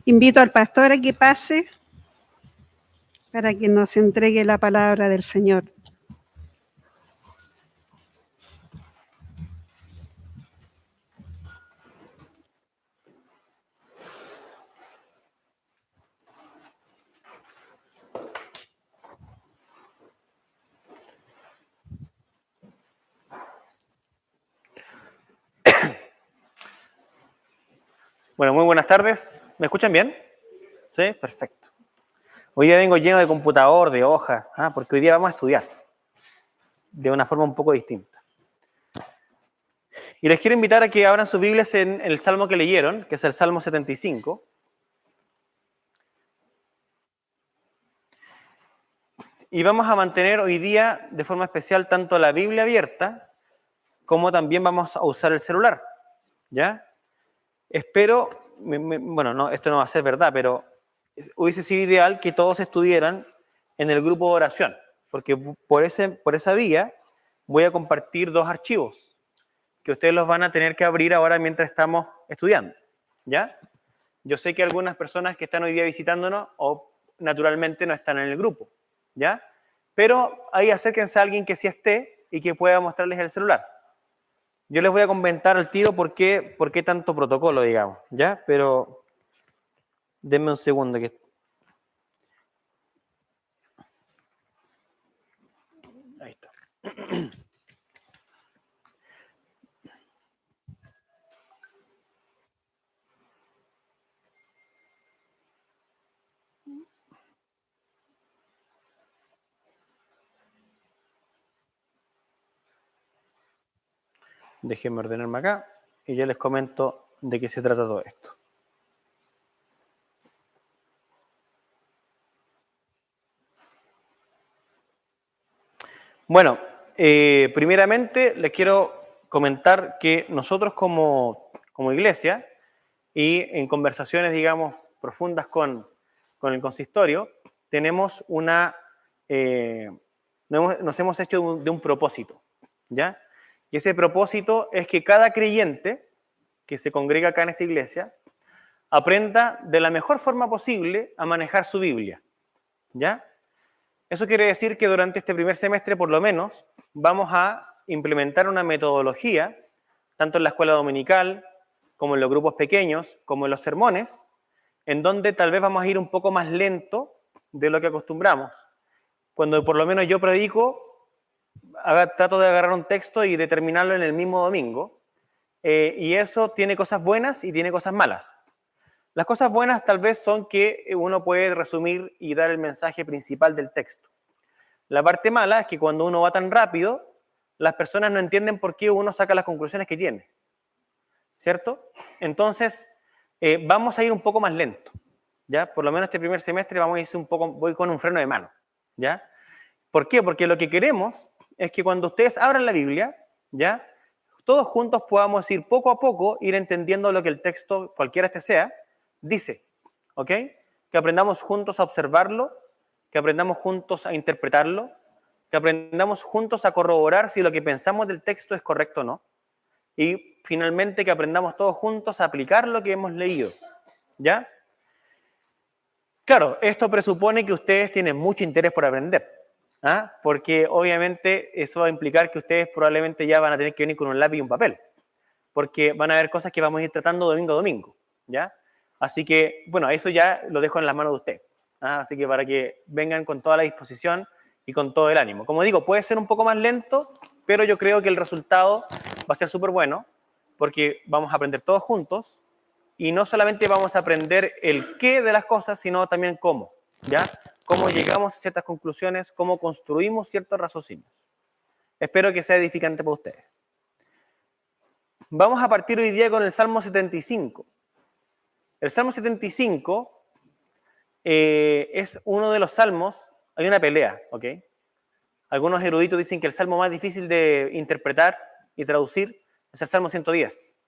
Invito al pastor a que pase para que nos entregue la palabra del Señor. Bueno, muy buenas tardes. ¿Me escuchan bien? Sí, perfecto. Hoy día vengo lleno de computador, de hojas, porque hoy día vamos a estudiar de una forma un poco distinta. Y les quiero invitar a que abran sus Biblias en el Salmo que leyeron, que es el Salmo 75. Y vamos a mantener hoy día de forma especial tanto la Biblia abierta como también vamos a usar el celular, ¿ya? Espero, bueno, no, esto no va a ser verdad, pero hubiese sido ideal que todos estuvieran en el grupo de oración, porque por esa vía voy a compartir dos archivos que ustedes los van a tener que abrir ahora mientras estamos estudiando, ¿ya? Yo sé que algunas personas que están hoy día visitándonos o naturalmente no están en el grupo, ¿ya? Pero ahí acérquense a alguien que sí esté y que pueda mostrarles el celular. Yo les voy a comentar al tiro por qué tanto protocolo, digamos, ¿ya? Pero denme un segundo. Ahí está. Déjenme ordenarme acá y ya les comento de qué se trata todo esto. Bueno, primeramente les quiero comentar que nosotros como iglesia y en conversaciones, digamos, profundas con el consistorio, tenemos nos hemos hecho de un propósito, ¿ya? Y ese propósito es que cada creyente que se congrega acá en esta iglesia aprenda de la mejor forma posible a manejar su Biblia, ¿ya? Eso quiere decir que durante este primer semestre, por lo menos, vamos a implementar una metodología, tanto en la escuela dominical, como en los grupos pequeños, como en los sermones, en donde tal vez vamos a ir un poco más lento de lo que acostumbramos. Cuando por lo menos yo predico, trato de agarrar un texto y determinarlo en el mismo domingo, y eso tiene cosas buenas y tiene cosas malas. Las cosas buenas tal vez son que uno puede resumir y dar el mensaje principal del texto. La parte mala es que cuando uno va tan rápido, las personas no entienden por qué uno saca las conclusiones que tiene, ¿cierto? Entonces, vamos a ir un poco más lento, ¿ya? Por lo menos este primer semestre voy con un freno de mano, ¿ya? ¿Por qué? Porque lo que queremos es que cuando ustedes abran la Biblia, ¿ya? Todos juntos podamos ir poco a poco, ir entendiendo lo que el texto, cualquiera este sea, dice, ¿ok? Que aprendamos juntos a observarlo, que aprendamos juntos a interpretarlo, que aprendamos juntos a corroborar si lo que pensamos del texto es correcto o no, y finalmente que aprendamos todos juntos a aplicar lo que hemos leído, ¿ya? Claro, esto presupone que ustedes tienen mucho interés por aprender, porque obviamente eso va a implicar que ustedes probablemente ya van a tener que venir con un lápiz y un papel, porque van a haber cosas que vamos a ir tratando domingo a domingo, ¿ya? Así que, bueno, eso ya lo dejo en las manos de ustedes. Así que para que vengan con toda la disposición y con todo el ánimo. Como digo, puede ser un poco más lento, pero yo creo que el resultado va a ser súper bueno, porque vamos a aprender todos juntos, y no solamente vamos a aprender el qué de las cosas, sino también cómo, ¿ya? Cómo llegamos a ciertas conclusiones, cómo construimos ciertos raciocinios. Espero que sea edificante para ustedes. Vamos a partir hoy día con el Salmo 75. El Salmo 75 es uno de los salmos, hay una pelea, ¿ok? Algunos eruditos dicen que el salmo más difícil de interpretar y traducir es el Salmo 110.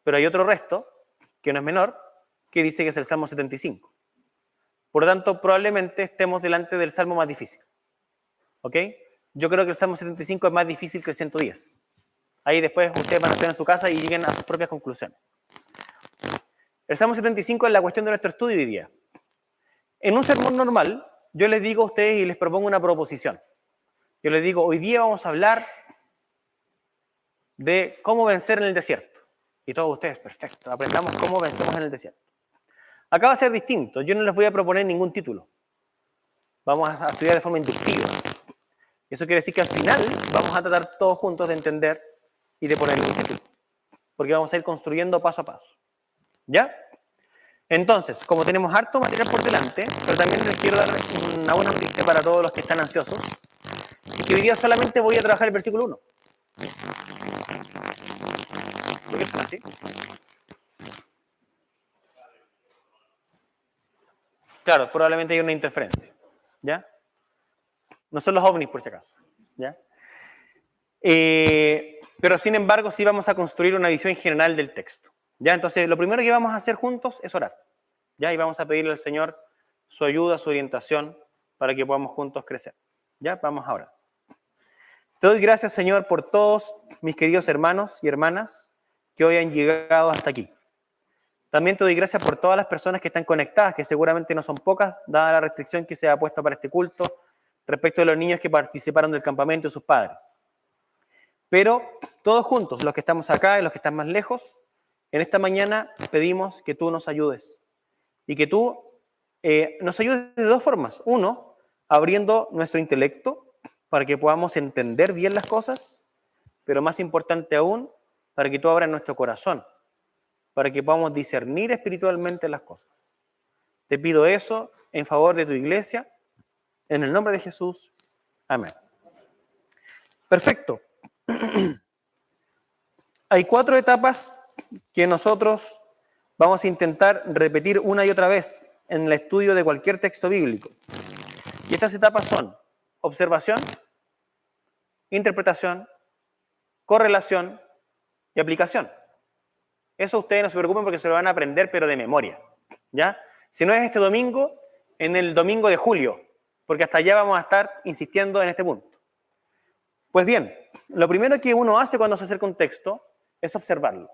Pero hay otro resto, que no es menor, que dice que es el Salmo 75. Por lo tanto, probablemente estemos delante del salmo más difícil, ¿ok? Yo creo que el Salmo 75 es más difícil que el 110. Ahí después ustedes van a estar en su casa y lleguen a sus propias conclusiones. El Salmo 75 es la cuestión de nuestro estudio hoy día. En un sermón normal, yo les digo a ustedes y les propongo una proposición. Yo les digo, hoy día vamos a hablar de cómo vencer en el desierto. Y todos ustedes, perfecto, aprendamos cómo vencemos en el desierto. Acá va a ser distinto, yo no les voy a proponer ningún título. Vamos a estudiar de forma inductiva. Eso quiere decir que al final vamos a tratar todos juntos de entender y de ponerle un título. Porque vamos a ir construyendo paso a paso. ¿Ya? Entonces, como tenemos harto material por delante, pero también les quiero dar una buena noticia para todos los que están ansiosos, es que hoy día solamente voy a trabajar el versículo 1. ¿Por qué suena así? Claro, probablemente hay una interferencia. ¿Ya? No son los ovnis, por si acaso. ¿Ya? Pero sin embargo, sí vamos a construir una visión general del texto. ¿Ya? Entonces, lo primero que vamos a hacer juntos es orar. ¿Ya? Y vamos a pedirle al Señor su ayuda, su orientación, para que podamos juntos crecer. ¿Ya? Vamos a orar. Te doy gracias, Señor, por todos mis queridos hermanos y hermanas que hoy han llegado hasta aquí. También te doy gracias por todas las personas que están conectadas, que seguramente no son pocas, dada la restricción que se ha puesto para este culto, respecto de los niños que participaron del campamento y sus padres. Pero todos juntos, los que estamos acá y los que están más lejos, en esta mañana pedimos que tú nos ayudes. Y que tú nos ayudes de dos formas. Uno, abriendo nuestro intelecto para que podamos entender bien las cosas, pero más importante aún, para que tú abras nuestro corazón, para que podamos discernir espiritualmente las cosas. Te pido eso en favor de tu iglesia, en el nombre de Jesús. Amén. Perfecto. Hay 4 etapas que nosotros vamos a intentar repetir una y otra vez en el estudio de cualquier texto bíblico. Y estas etapas son observación, interpretación, correlación y aplicación. Eso ustedes no se preocupen porque se lo van a aprender, pero de memoria. ¿Ya? Si no es este domingo, en el domingo de julio, porque hasta allá vamos a estar insistiendo en este punto. Pues bien, lo primero que uno hace cuando se acerca a un texto es observarlo.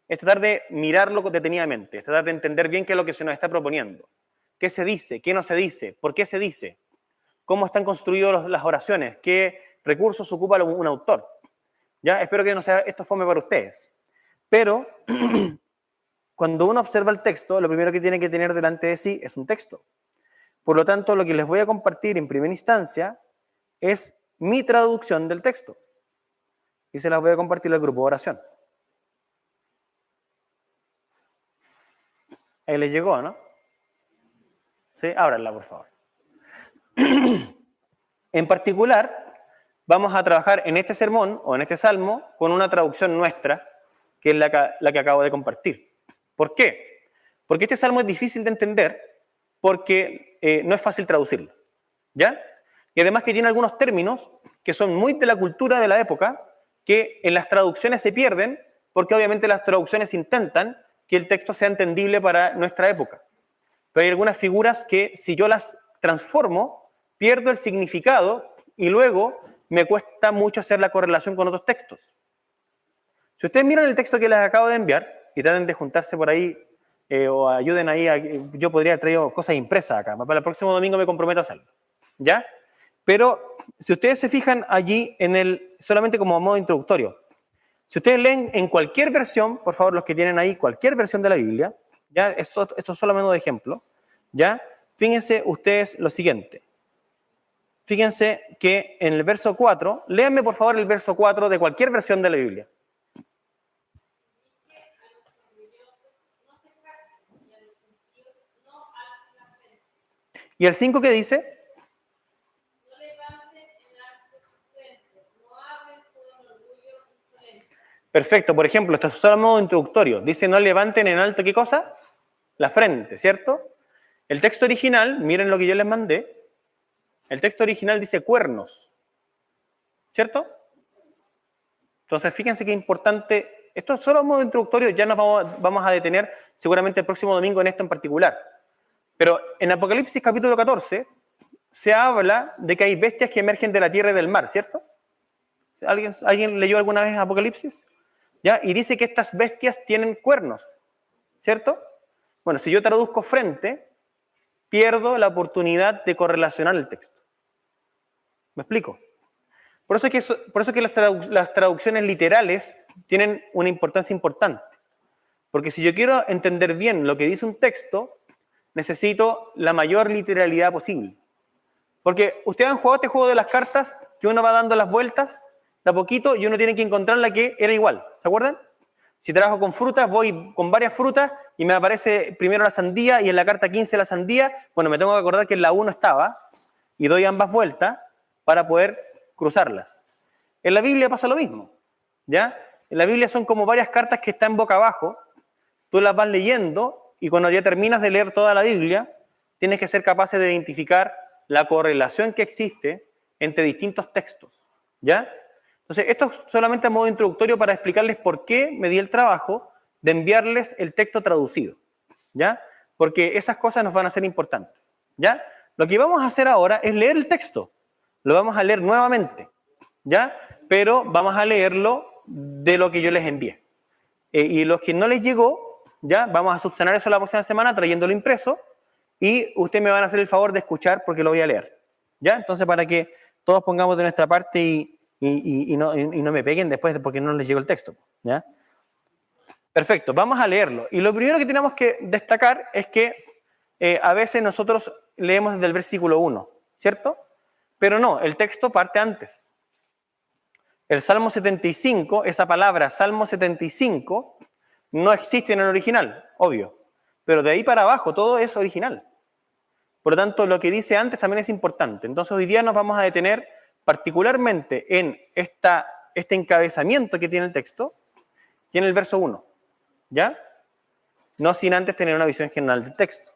Es tratar de mirarlo detenidamente, es tratar de entender bien qué es lo que se nos está proponiendo. ¿Qué se dice? ¿Qué no se dice? ¿Por qué se dice? ¿Cómo están construidas las oraciones? ¿Qué recursos ocupa un autor? ¿Ya? Espero que no sea esto fome para ustedes. Pero cuando uno observa el texto, lo primero que tiene que tener delante de sí es un texto. Por lo tanto, lo que les voy a compartir en primera instancia es mi traducción del texto. Y se las voy a compartir al grupo de oración. Ahí les llegó, ¿no? Sí, ábranla, por favor. En particular, vamos a trabajar en este sermón o en este salmo con una traducción nuestra, que es la que acabo de compartir. ¿Por qué? Porque este salmo es difícil de entender porque no es fácil traducirlo. ¿Ya? Y además que tiene algunos términos que son muy de la cultura de la época, que en las traducciones se pierden, porque obviamente las traducciones intentan que el texto sea entendible para nuestra época. Pero hay algunas figuras que si yo las transformo, pierdo el significado y luego me cuesta mucho hacer la correlación con otros textos. Si ustedes miran el texto que les acabo de enviar y traten de juntarse por ahí o ayuden ahí, yo podría traer cosas impresas acá, para el próximo domingo me comprometo a hacerlo. ¿Ya? Pero si ustedes se fijan allí solamente como modo introductorio, si ustedes leen en cualquier versión, por favor, los que tienen ahí cualquier versión de la Biblia, ¿ya? Esto es solamente un ejemplo, ¿ya? Fíjense ustedes lo siguiente. Fíjense que en el verso 4, léanme por favor el verso 4 de cualquier versión de la Biblia. ¿Y el 5 qué dice? Perfecto, por ejemplo, esto es solo modo introductorio. Dice, no levanten en alto, ¿qué cosa? La frente, ¿cierto? El texto original, miren lo que yo les mandé, el texto original dice cuernos, ¿cierto? Entonces, fíjense qué importante, esto es solo modo introductorio, ya nos vamos a detener seguramente el próximo domingo en esto en particular. Pero en Apocalipsis capítulo 14 se habla de que hay bestias que emergen de la tierra y del mar, ¿cierto? ¿Alguien leyó alguna vez Apocalipsis? ¿Ya? Y dice que estas bestias tienen cuernos, ¿cierto? Bueno, si yo traduzco frente, pierdo la oportunidad de correlacionar el texto. ¿Me explico? Por eso es que las traducciones literales tienen una importancia importante. Porque si yo quiero entender bien lo que dice un texto, necesito la mayor literalidad posible. Porque ustedes han jugado este juego de las cartas, que uno va dando las vueltas de a poquito y uno tiene que encontrar la que era igual. ¿Se acuerdan? Si trabajo con frutas, voy con varias frutas y me aparece primero la sandía y en la carta 15 la sandía. Bueno, me tengo que acordar que en la 1 estaba y doy ambas vueltas para poder cruzarlas. En la Biblia pasa lo mismo, ¿ya? En la Biblia son como varias cartas que están boca abajo, tú las vas leyendo y cuando ya terminas de leer toda la Biblia, tienes que ser capaces de identificar la correlación que existe entre distintos textos, ¿ya? Entonces, esto es solamente a modo introductorio para explicarles por qué me di el trabajo de enviarles el texto traducido, ¿ya? Porque esas cosas nos van a ser importantes, ¿ya? Lo que vamos a hacer ahora es leer el texto. Lo vamos a leer nuevamente, ¿ya? Pero vamos a leerlo de lo que yo les envié. Y los que no les llegó, ¿ya? Vamos a subsanar eso la próxima semana trayéndolo impreso y ustedes me van a hacer el favor de escuchar porque lo voy a leer, ¿ya? Entonces, para que todos pongamos de nuestra parte y no me peguen después porque no les llegó el texto, ¿ya? Perfecto, vamos a leerlo. Y lo primero que tenemos que destacar es que a veces nosotros leemos desde el versículo 1, ¿cierto? Pero no, el texto parte antes. El Salmo 75, esa palabra Salmo 75, no existe en el original, obvio. Pero de ahí para abajo todo es original. Por lo tanto, lo que dice antes también es importante. Entonces, hoy día nos vamos a detener particularmente en este encabezamiento que tiene el texto y en el verso 1, ¿ya? No sin antes tener una visión general del texto.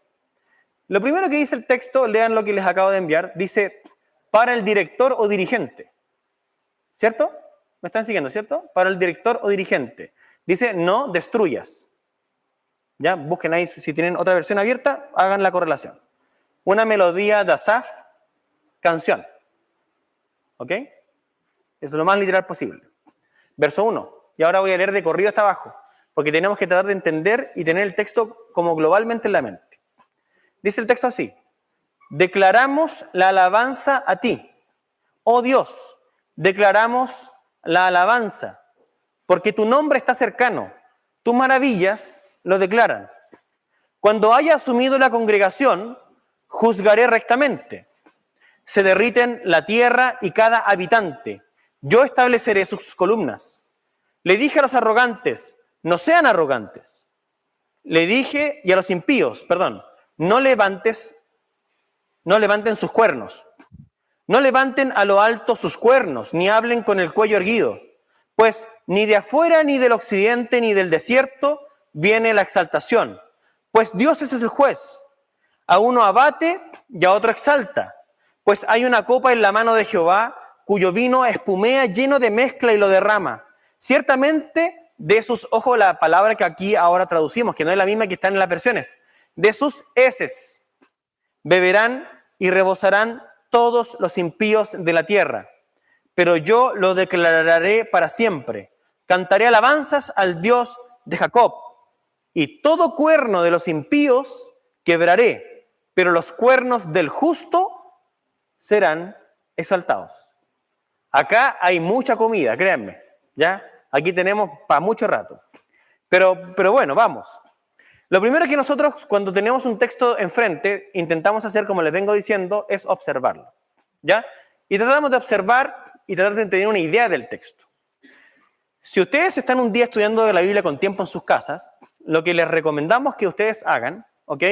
Lo primero que dice el texto, lean lo que les acabo de enviar, dice, para el director o dirigente, ¿cierto? ¿Me están siguiendo, cierto? Para el director o dirigente. Dice, no destruyas. ¿Ya? Busquen ahí, si tienen otra versión abierta, hagan la correlación. Una melodía de Asaf, canción. ¿Ok? Eso es lo más literal posible. Verso 1. Y ahora voy a leer de corrido hasta abajo, porque tenemos que tratar de entender y tener el texto como globalmente en la mente. Dice el texto así. Declaramos la alabanza a ti. Oh Dios, declaramos la alabanza, porque tu nombre está cercano. Tus maravillas lo declaran. Cuando haya asumido la congregación, juzgaré rectamente. Se derriten la tierra y cada habitante. Yo estableceré sus columnas. Le dije a los arrogantes, no sean arrogantes. Le dije, y a los impíos, no levanten sus cuernos. No levanten a lo alto sus cuernos, ni hablen con el cuello erguido. Pues ni de afuera, ni del occidente, ni del desierto viene la exaltación. Pues Dios es el juez. A uno abate y a otro exalta. Pues hay una copa en la mano de Jehová, cuyo vino espumea lleno de mezcla y lo derrama. Ciertamente de sus ojos, la palabra que aquí ahora traducimos, que no es la misma que está en las versiones, de sus heces beberán y rebosarán todos los impíos de la tierra. Pero yo lo declararé para siempre. Cantaré alabanzas al Dios de Jacob. Y todo cuerno de los impíos quebraré, pero los cuernos del justo serán exaltados. Acá hay mucha comida, créanme, ¿ya? Aquí tenemos para mucho rato. Pero bueno, vamos. Lo primero que nosotros, cuando tenemos un texto enfrente, intentamos hacer, como les vengo diciendo, es observarlo, ¿ya? Y tratamos de observar y tratar de tener una idea del texto. Si ustedes están un día estudiando de la Biblia con tiempo en sus casas, lo que les recomendamos que ustedes hagan, ¿ok?,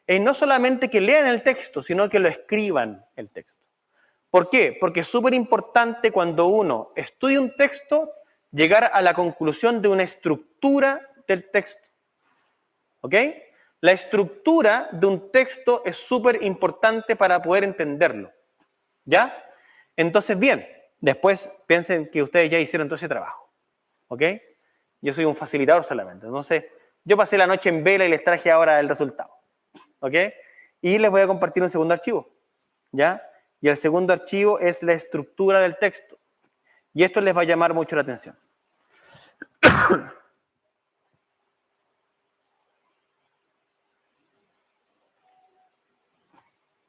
es no solamente que lean el texto, sino que lo escriban el texto. ¿Por qué? Porque es súper importante cuando uno estudia un texto, llegar a la conclusión de una estructura del texto. ¿Ok? La estructura de un texto es súper importante para poder entenderlo. ¿Ya? Entonces, bien, después piensen que ustedes ya hicieron todo ese trabajo. ¿Ok? Yo soy un facilitador solamente. Entonces, yo pasé la noche en vela y les traje ahora el resultado. ¿Ok? Y les voy a compartir un segundo archivo. ¿Ya? Y el segundo archivo es la estructura del texto. Y esto les va a llamar mucho la atención.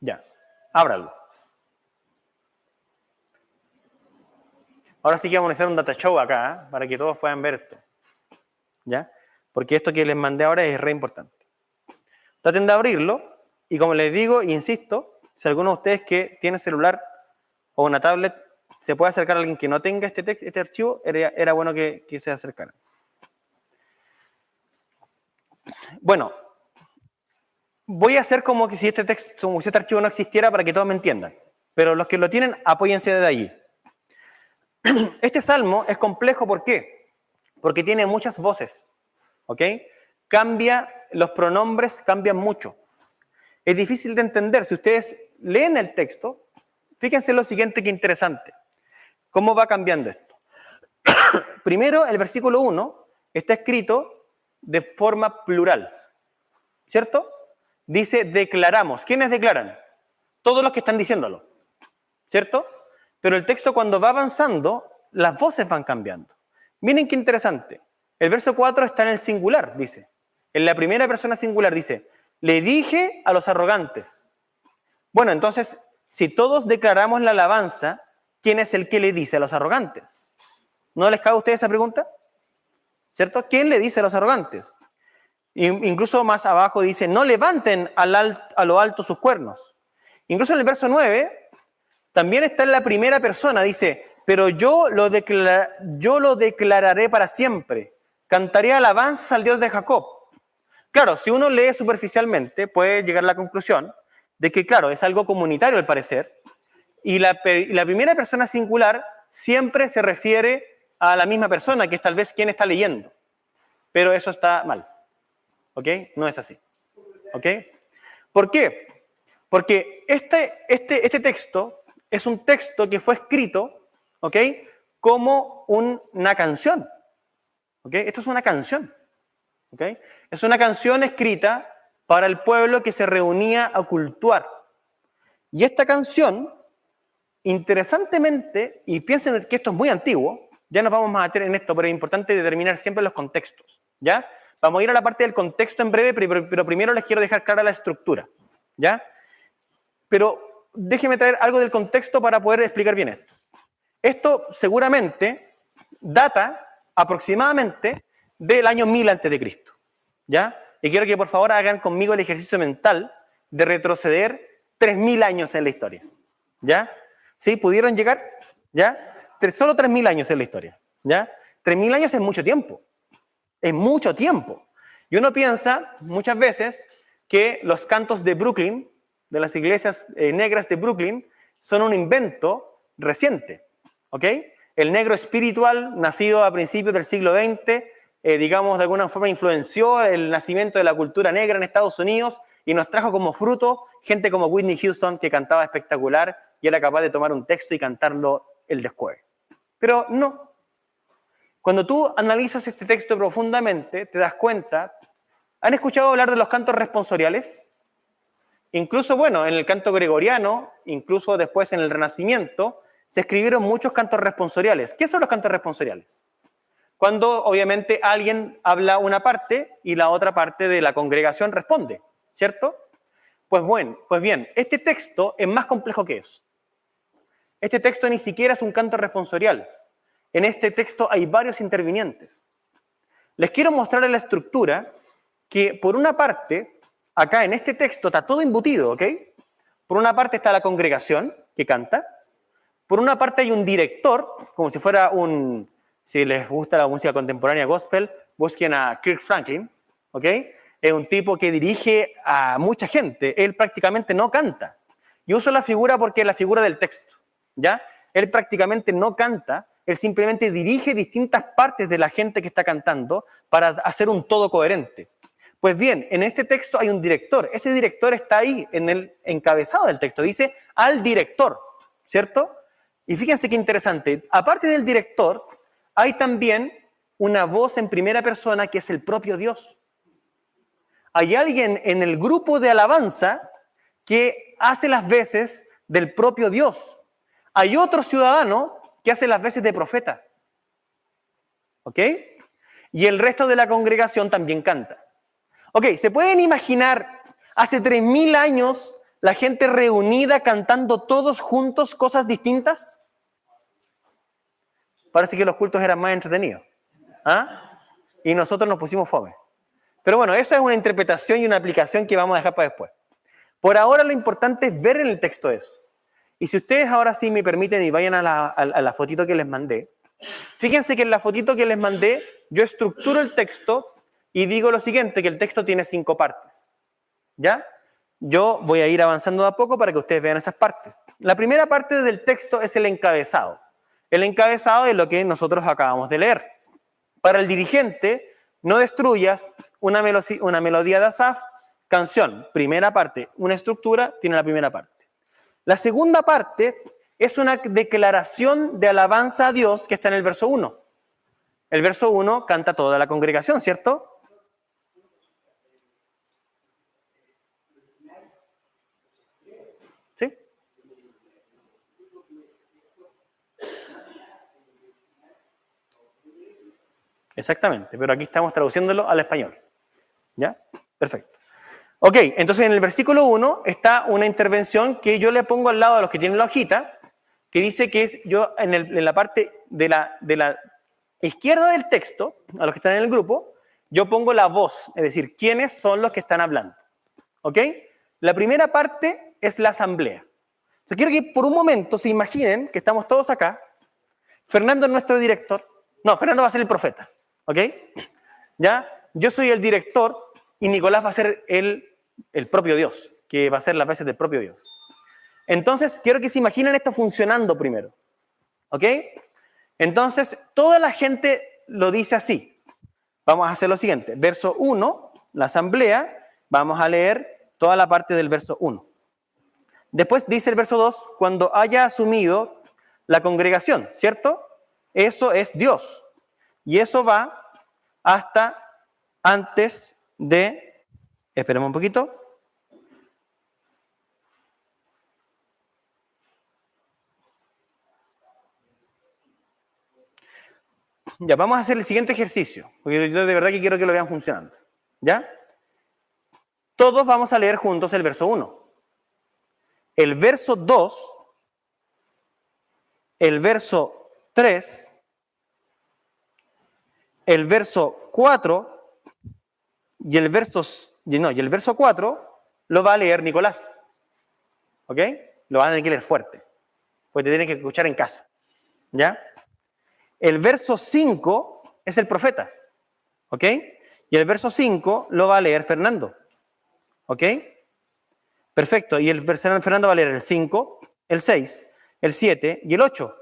Ya, ábralo. Ahora sí que vamos a hacer un data show acá, para que todos puedan ver esto. ¿Ya? Porque esto que les mandé ahora es re importante. Traten de abrirlo, y como les digo, insisto, si alguno de ustedes que tiene celular o una tablet se puede acercar a alguien que no tenga este archivo, era bueno que se acercaran. Bueno, voy a hacer como que si este archivo no existiera para que todos me entiendan. Pero los que lo tienen, apóyense desde allí. Este salmo es complejo, ¿por qué? Porque tiene muchas voces, ¿ok? Los pronombres cambian mucho. Es difícil de entender. Si ustedes leen el texto, fíjense lo siguiente que interesante. ¿Cómo va cambiando esto? Primero, el versículo 1 está escrito de forma plural, ¿cierto? Dice declaramos. ¿Quiénes declaran? Todos los que están diciéndolo, ¿cierto? Pero el texto cuando va avanzando, las voces van cambiando. Miren qué interesante. El verso 4 está en el singular, dice. En la primera persona singular dice, le dije a los arrogantes. Bueno, entonces, si todos declaramos la alabanza, ¿quién es el que le dice a los arrogantes? ¿No les cabe a ustedes esa pregunta? ¿Cierto? ¿Quién le dice a los arrogantes? Incluso más abajo dice, no levanten a lo alto sus cuernos. Incluso en el verso 9, también está en la primera persona, dice, pero yo lo declararé para siempre. Cantaré alabanzas al Dios de Jacob. Claro, si uno lee superficialmente, puede llegar a la conclusión de que, claro, es algo comunitario al parecer, y la primera persona singular siempre se refiere a la misma persona, que es tal vez quien está leyendo. Pero eso está mal. ¿Ok? No es así. ¿Ok? ¿Por qué? Porque este texto es un texto que fue escrito, ¿ok?, como una canción. ¿Ok? Esto es una canción. ¿Ok? Es una canción escrita para el pueblo que se reunía a cultuar. Y esta canción, interesantemente, y piensen que esto es muy antiguo, ya nos vamos a meter en esto, pero es importante determinar siempre los contextos, ¿ya? Vamos a ir a la parte del contexto en breve, pero primero les quiero dejar clara la estructura, ¿ya? Pero déjenme traer algo del contexto para poder explicar bien esto. Esto seguramente data aproximadamente del año 1000 a.C., ¿ya? Y quiero que por favor hagan conmigo el ejercicio mental de retroceder 3000 años en la historia, ¿ya? ¿Sí? ¿Pudieron llegar? ¿Ya? Solo 3000 años en la historia, ¿ya? 3000 años es mucho tiempo. Es mucho tiempo. Y uno piensa muchas veces que los cantos de Brooklyn, de las iglesias negras de Brooklyn, son un invento reciente, ¿ok? El negro espiritual, nacido a principios del siglo XX, digamos, de alguna forma influenció el nacimiento de la cultura negra en Estados Unidos y nos trajo como fruto gente como Whitney Houston, que cantaba espectacular y era capaz de tomar un texto y cantarlo el descueve. Pero no. Cuando tú analizas este texto profundamente, te das cuenta. ¿Han escuchado hablar de los cantos responsoriales? Incluso, bueno, en el canto gregoriano, incluso después en el Renacimiento, se escribieron muchos cantos responsoriales. ¿Qué son los cantos responsoriales? Cuando, obviamente, alguien habla una parte y la otra parte de la congregación responde, ¿cierto? Pues bien, este texto es más complejo que eso. Este texto ni siquiera es un canto responsorial. En este texto hay varios intervinientes. Les quiero mostrar en la estructura que, por una parte, acá en este texto está todo embutido, ¿ok? Por una parte está la congregación que canta. Por una parte hay un director, como si fuera si les gusta la música contemporánea gospel, busquen a Kirk Franklin, ¿ok? Es un tipo que dirige a mucha gente. Él prácticamente no canta. Yo uso la figura porque es la figura del texto, ¿ya? Él prácticamente no canta. Él simplemente dirige distintas partes de la gente que está cantando para hacer un todo coherente. Pues bien, en este texto hay un director. Ese director está ahí en el encabezado del texto. Dice al director, ¿cierto? Y fíjense qué interesante. Aparte del director, hay también una voz en primera persona que es el propio Dios. Hay alguien en el grupo de alabanza que hace las veces del propio Dios. Hay otro ciudadano que hace las veces de profeta. ¿Ok? Y el resto de la congregación también canta. Ok, ¿se pueden imaginar hace 3000 años la gente reunida cantando todos juntos cosas distintas? Parece que los cultos eran más entretenidos. ¿Ah? Y nosotros nos pusimos fome. Pero bueno, esa es una interpretación y una aplicación que vamos a dejar para después. Por ahora lo importante es ver en el texto eso. Y si ustedes ahora sí me permiten y vayan a la fotito que les mandé, fíjense que en la fotito que les mandé yo estructuro el texto y digo lo siguiente, que el texto tiene 5 partes. ¿Ya? Yo voy a ir avanzando de a poco para que ustedes vean esas partes. La primera parte del texto es el encabezado. El encabezado es lo que nosotros acabamos de leer. Para el dirigente, no destruyas una melodía de Asaf, canción, primera parte, una estructura, tiene la primera parte. La segunda parte es una declaración de alabanza a Dios que está en el verso 1. El verso 1 canta toda la congregación, ¿cierto? ¿Sí? Exactamente, pero aquí estamos traduciéndolo al español. ¿Ya? Perfecto. Ok, entonces en el versículo 1 está una intervención que yo le pongo al lado de los que tienen la hojita, que dice que es yo en la parte de la izquierda del texto, a los que están en el grupo, yo pongo la voz, es decir, quiénes son los que están hablando. ¿Ok? La primera parte es la asamblea. Entonces quiero que por un momento se imaginen que estamos todos acá, Fernando es nuestro director, no, Fernando va a ser el profeta. ¿Ok? ¿Ya? Yo soy el director y Nicolás va a ser el propio Dios, que va a ser las veces del propio Dios. Entonces, quiero que se imaginen esto funcionando primero. ¿Ok? Entonces, toda la gente lo dice así. Vamos a hacer lo siguiente. Verso 1, la asamblea, vamos a leer toda la parte del verso 1. Después dice el verso 2, cuando haya asumido la congregación, ¿cierto? Eso es Dios. Y eso va hasta antes de, esperemos un poquito. Ya, vamos a hacer el siguiente ejercicio, porque yo de verdad que quiero que lo vean funcionando. ¿Ya? Todos vamos a leer juntos el verso 1. El verso 2, el verso 3, el verso 4 y el verso 4 lo va a leer Nicolás. ¿Ok? Lo van a tener que leer fuerte, porque te tienen que escuchar en casa. ¿Ya? El verso 5 es el profeta. ¿Ok? Y el verso 5 lo va a leer Fernando. ¿Ok? Perfecto. Y el Fernando va a leer el 5, el 6, el 7 y el 8.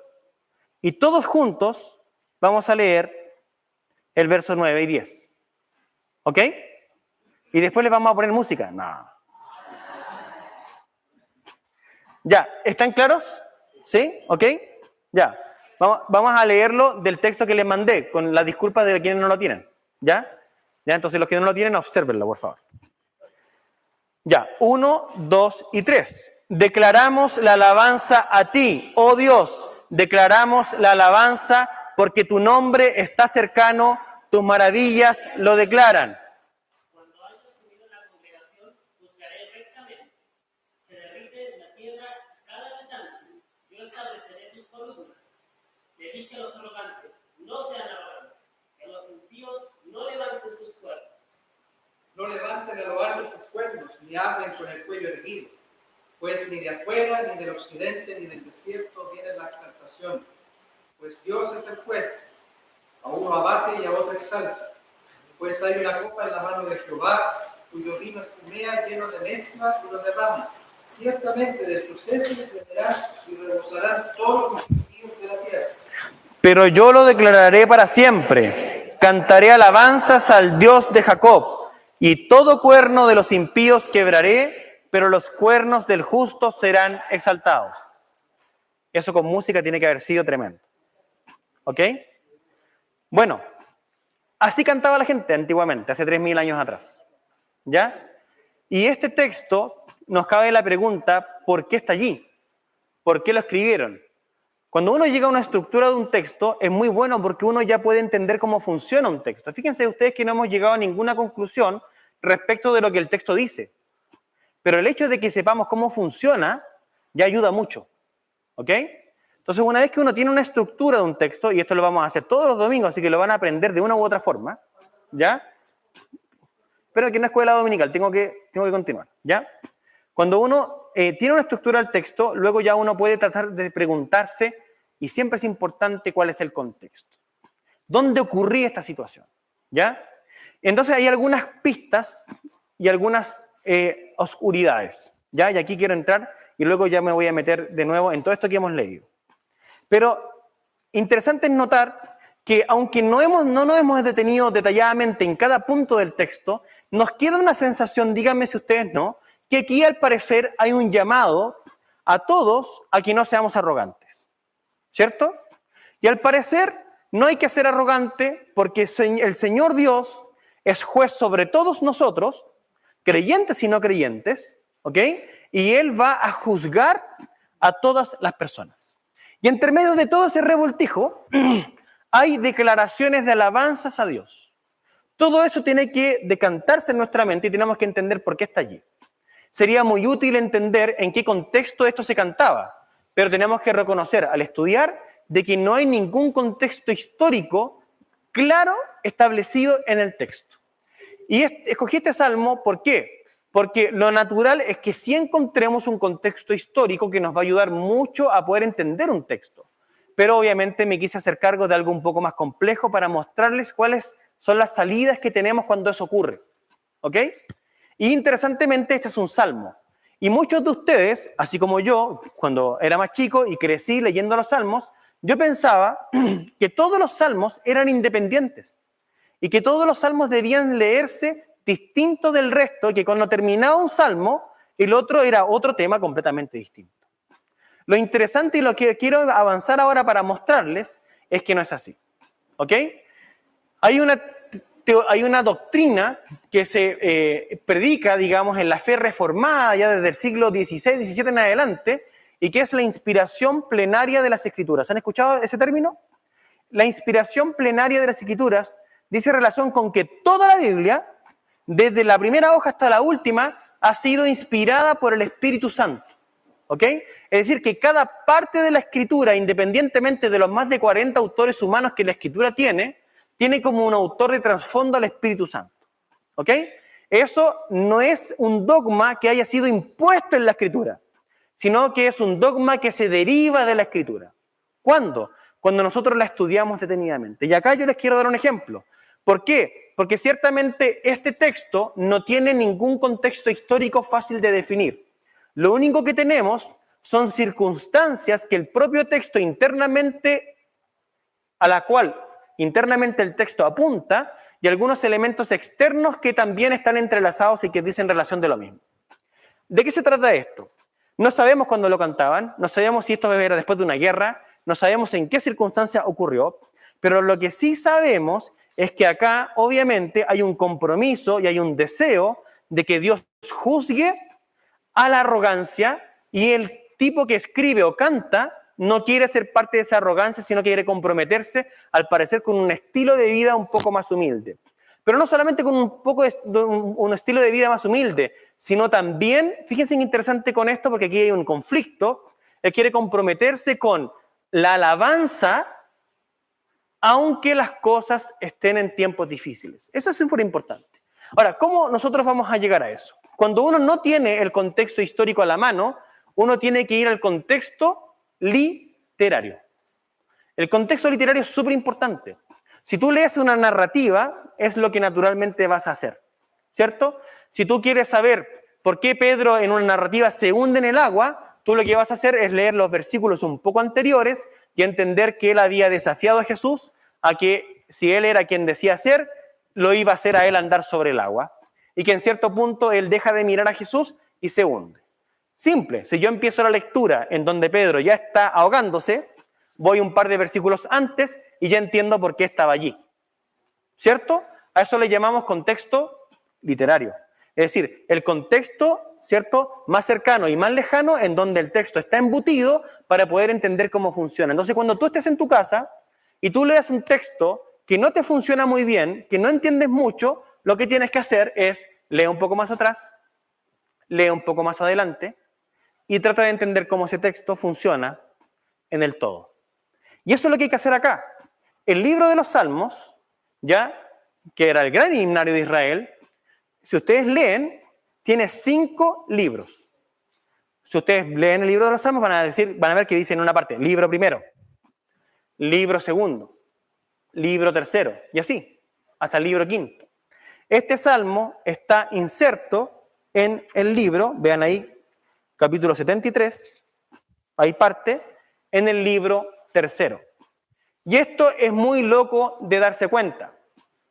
Y todos juntos vamos a leer el verso 9 y 10. ¿Ok? Y después les vamos a poner música. No. Ya, ¿están claros? ¿Sí? ¿Ok? Ya. Vamos a leerlo del texto que les mandé, con las disculpas de quienes no lo tienen. ¿Ya? Ya, entonces los que no lo tienen, obsérvenlo, por favor. Ya, 1, 2 y 3. Declaramos la alabanza a ti, oh Dios. Declaramos la alabanza porque tu nombre está cercano, tus maravillas lo declaran. Cuando haya subido la congregación, juzgaré rectamente. Se derrite la piedra cada habitante. Yo estableceré sus columnas. Le dije a los arrogantes, no sean arrogantes. Que los impíos no levanten sus cuernos. No levanten a lo alto sus cuernos, ni hablen con el cuello erguido, pues ni de afuera, ni del occidente, ni del desierto viene la exaltación, pues Dios es el juez, a uno abate y a otro exalta, pues hay una copa en la mano de Jehová, cuyo vino espumea lleno de mezcla y lo derrama. Ciertamente de sus heces beberán y rebosarán todos los impíos de la tierra. Pero yo lo declararé para siempre. Cantaré alabanzas al Dios de Jacob. Y todo cuerno de los impíos quebraré, pero los cuernos del justo serán exaltados. Eso con música tiene que haber sido tremendo. ¿Ok? Bueno, así cantaba la gente antiguamente, hace 3000 años atrás. ¿Ya? Y este texto nos cabe la pregunta, ¿por qué está allí? ¿Por qué lo escribieron? Cuando uno llega a una estructura de un texto, es muy bueno porque uno ya puede entender cómo funciona un texto. Fíjense ustedes que no hemos llegado a ninguna conclusión respecto de lo que el texto dice. pero el hecho de que sepamos cómo funciona ya ayuda mucho. ¿Ok? Entonces, una vez que uno tiene una estructura de un texto, y esto lo vamos a hacer todos los domingos, así que lo van a aprender de una u otra forma, ¿ya? Pero aquí en la escuela dominical tengo que continuar, ¿ya? Cuando uno tiene una estructura del texto, luego ya uno puede tratar de preguntarse, y siempre es importante cuál es el contexto. ¿Dónde ocurría esta situación? ¿Ya? Entonces hay algunas pistas y algunas oscuridades, ¿ya? Y aquí quiero entrar y luego ya me voy a meter de nuevo en todo esto que hemos leído. Pero interesante es notar que aunque no nos hemos detenido detalladamente en cada punto del texto, nos queda una sensación, díganme si ustedes no, que aquí al parecer hay un llamado a todos a que no seamos arrogantes, ¿cierto? Y al parecer no hay que ser arrogante porque el Señor Dios es juez sobre todos nosotros, creyentes y no creyentes, ¿ok? Y Él va a juzgar a todas las personas. Y entre medio de todo ese revoltijo hay declaraciones de alabanzas a Dios. Todo eso tiene que decantarse en nuestra mente y tenemos que entender por qué está allí. Sería muy útil entender en qué contexto esto se cantaba, pero tenemos que reconocer al estudiar de que no hay ningún contexto histórico claro establecido en el texto. Y escogí este salmo, ¿por qué? Porque lo natural es que sí encontremos un contexto histórico que nos va a ayudar mucho a poder entender un texto. Pero obviamente me quise hacer cargo de algo un poco más complejo para mostrarles cuáles son las salidas que tenemos cuando eso ocurre. ¿Ok? Y interesantemente este es un salmo. Y muchos de ustedes, así como yo, cuando era más chico y crecí leyendo los salmos, yo pensaba que todos los salmos eran independientes y que todos los salmos debían leerse distinto del resto, y que cuando terminaba un salmo, el otro era otro tema completamente distinto. Lo interesante y lo que quiero avanzar ahora para mostrarles es que no es así. ¿Ok? Hay una doctrina que se predica, digamos, en la fe reformada ya desde el siglo XVI, XVII en adelante, y que es la inspiración plenaria de las Escrituras. ¿Han escuchado ese término? La inspiración plenaria de las Escrituras dice relación con que toda la Biblia, desde la primera hoja hasta la última, ha sido inspirada por el Espíritu Santo. ¿Ok? Es decir, que cada parte de la Escritura, independientemente de los más de 40 autores humanos que la Escritura tiene como un autor de trasfondo al Espíritu Santo. ¿Ok? Eso no es un dogma que haya sido impuesto en la Escritura, sino que es un dogma que se deriva de la Escritura. ¿Cuándo? Cuando nosotros la estudiamos detenidamente. Y acá yo les quiero dar un ejemplo. ¿Por qué? Porque ciertamente este texto no tiene ningún contexto histórico fácil de definir. Lo único que tenemos son circunstancias que el propio texto a la cual internamente el texto apunta, y algunos elementos externos que también están entrelazados y que dicen relación de lo mismo. ¿De qué se trata esto? No sabemos cuándo lo cantaban, no sabemos si esto era después de una guerra, no sabemos en qué circunstancia ocurrió, pero lo que sí sabemos es que acá obviamente hay un compromiso y hay un deseo de que Dios juzgue a la arrogancia, y el tipo que escribe o canta no quiere ser parte de esa arrogancia, sino que quiere comprometerse, al parecer, con un estilo de vida un poco más humilde. Pero no solamente con un estilo de vida más humilde, sino también, fíjense qué interesante con esto, porque aquí hay un conflicto, él quiere comprometerse con la alabanza, aunque las cosas estén en tiempos difíciles. Eso es súper importante. Ahora, ¿cómo nosotros vamos a llegar a eso? Cuando uno no tiene el contexto histórico a la mano, uno tiene que ir al contexto literario. El contexto literario es súper importante. Si tú lees una narrativa, es lo que naturalmente vas a hacer, ¿cierto? Si tú quieres saber por qué Pedro en una narrativa se hunde en el agua, tú lo que vas a hacer es leer los versículos un poco anteriores y entender que él había desafiado a Jesús a que si él era quien decía ser, lo iba a hacer a él andar sobre el agua. Y que en cierto punto él deja de mirar a Jesús y se hunde. Simple, si yo empiezo la lectura en donde Pedro ya está ahogándose, voy un par de versículos antes y ya entiendo por qué estaba allí. ¿Cierto? A eso le llamamos contexto literario. Es decir, el contexto, ¿cierto?, más cercano y más lejano en donde el texto está embutido para poder entender cómo funciona. Entonces, cuando tú estés en tu casa y tú leas un texto que no te funciona muy bien, que no entiendes mucho, lo que tienes que hacer es leer un poco más atrás, lee un poco más adelante y trata de entender cómo ese texto funciona en el todo. Y eso es lo que hay que hacer acá. El libro de los Salmos, ya, que era el gran himnario de Israel, si ustedes leen, tiene 5 libros. Si ustedes leen el libro de los Salmos, van a ver que dice en una parte, libro primero, libro segundo, libro tercero, y así, hasta el libro quinto. Este salmo está inserto en el libro, vean ahí, capítulo 73, hay parte, en el libro tercero. Y esto es muy loco de darse cuenta.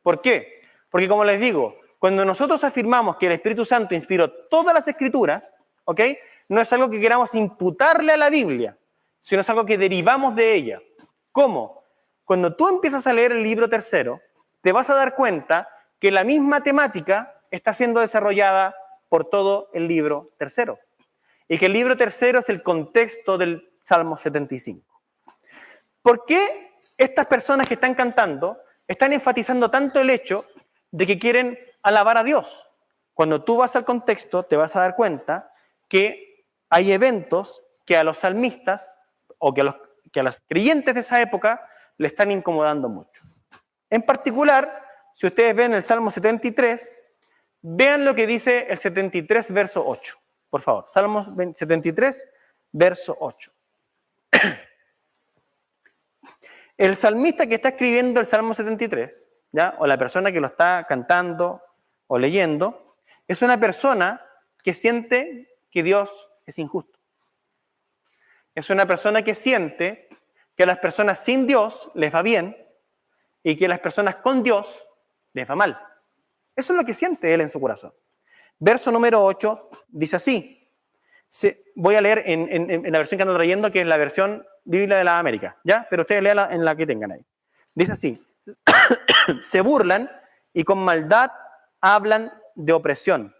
¿Por qué? Porque como les digo, cuando nosotros afirmamos que el Espíritu Santo inspiró todas las Escrituras, ¿ok?, no es algo que queramos imputarle a la Biblia, sino es algo que derivamos de ella. ¿Cómo? Cuando tú empiezas a leer el libro tercero, te vas a dar cuenta que la misma temática está siendo desarrollada por todo el libro tercero. Y que el libro tercero es el contexto del Salmo 75. ¿Por qué estas personas que están cantando están enfatizando tanto el hecho de que quieren alabar a Dios? Cuando tú vas al contexto, te vas a dar cuenta que hay eventos que a los salmistas o que a los creyentes de esa época le están incomodando mucho. En particular, si ustedes ven el Salmo 73, vean lo que dice el 73, verso 8. Por favor, Salmo 73, verso 8. El salmista que está escribiendo el Salmo 73, ¿ya?, o la persona que lo está cantando o leyendo, es una persona que siente que Dios es injusto. Es una persona que siente que a las personas sin Dios les va bien y que a las personas con Dios les va mal. Eso es lo que siente él en su corazón. Verso número 8 dice así. Voy a leer en la versión que ando trayendo, que es la versión Biblia de la América, ¿ya? Pero ustedes lean en la que tengan ahí. Dice así. Se burlan y con maldad hablan de opresión.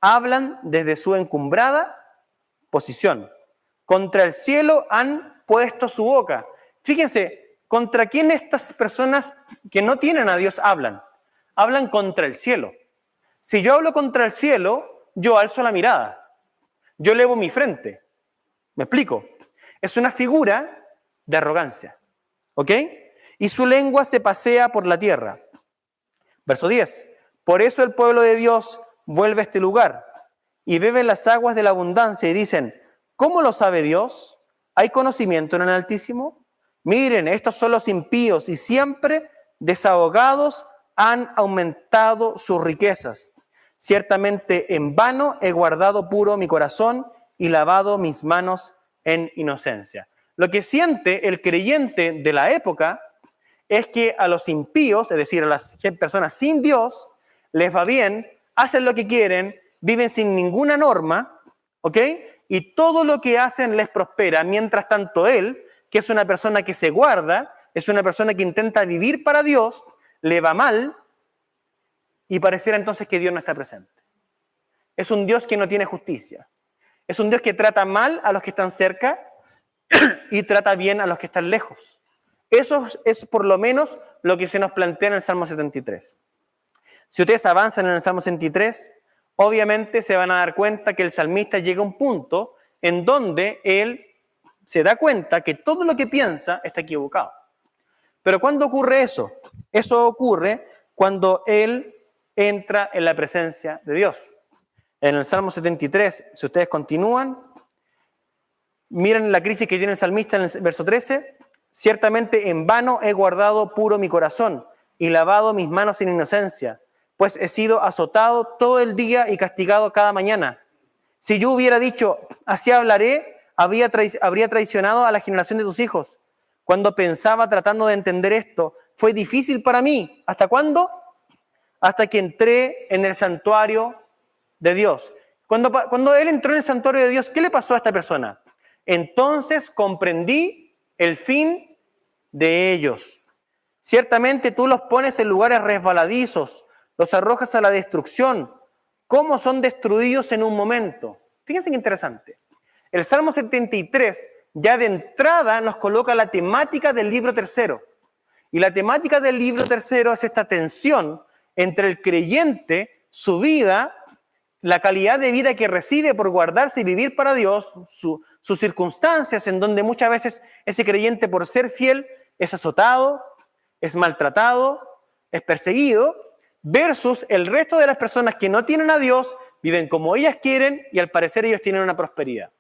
Hablan desde su encumbrada posición. Contra el cielo han puesto su boca. Fíjense, ¿contra quién estas personas que no tienen a Dios hablan? Hablan contra el cielo. Si yo hablo contra el cielo, yo alzo la mirada. Yo elevo mi frente. ¿Me explico? Es una figura de arrogancia. ¿Ok? Y su lengua se pasea por la tierra. Verso 10. Por eso el pueblo de Dios vuelve a este lugar y bebe las aguas de la abundancia y dicen, ¿cómo lo sabe Dios? ¿Hay conocimiento en el Altísimo? Miren, estos son los impíos y siempre desahogados han aumentado sus riquezas. Ciertamente en vano he guardado puro mi corazón y lavado mis manos en inocencia. Lo que siente el creyente de la época es que a los impíos, es decir, a las personas sin Dios, les va bien, hacen lo que quieren, viven sin ninguna norma, ¿ok? Y todo lo que hacen les prospera. Mientras tanto él, que es una persona que se guarda, es una persona que intenta vivir para Dios, le va mal y pareciera entonces que Dios no está presente. Es un Dios que no tiene justicia. Es un Dios que trata mal a los que están cerca y trata bien a los que están lejos. Eso es por lo menos lo que se nos plantea en el Salmo 73. Si ustedes avanzan en el Salmo 73, obviamente se van a dar cuenta que el salmista llega a un punto en donde él se da cuenta que todo lo que piensa está equivocado. Pero ¿cuándo ocurre eso? Eso ocurre cuando él entra en la presencia de Dios. En el Salmo 73, si ustedes continúan, miren la crisis que tiene el salmista en el verso 13. Ciertamente en vano he guardado puro mi corazón y lavado mis manos sin inocencia, pues he sido azotado todo el día y castigado cada mañana. Si yo hubiera dicho, así hablaré, habría traicionado a la generación de tus hijos. Cuando pensaba tratando de entender esto, fue difícil para mí. ¿Hasta cuándo? Hasta que entré en el santuario de Dios. Cuando él entró en el santuario de Dios, ¿qué le pasó a esta persona? Entonces comprendí el fin de ellos. Ciertamente tú los pones en lugares resbaladizos, los arrojas a la destrucción. ¿Cómo son destruidos en un momento? Fíjense qué interesante. El Salmo 73 ya de entrada nos coloca la temática del libro tercero. Y la temática del libro tercero es esta tensión entre el creyente, su vida, la calidad de vida que recibe por guardarse y vivir para Dios, sus circunstancias en donde muchas veces ese creyente por ser fiel es azotado, es maltratado, es perseguido, versus el resto de las personas que no tienen a Dios, viven como ellas quieren y al parecer ellos tienen una prosperidad.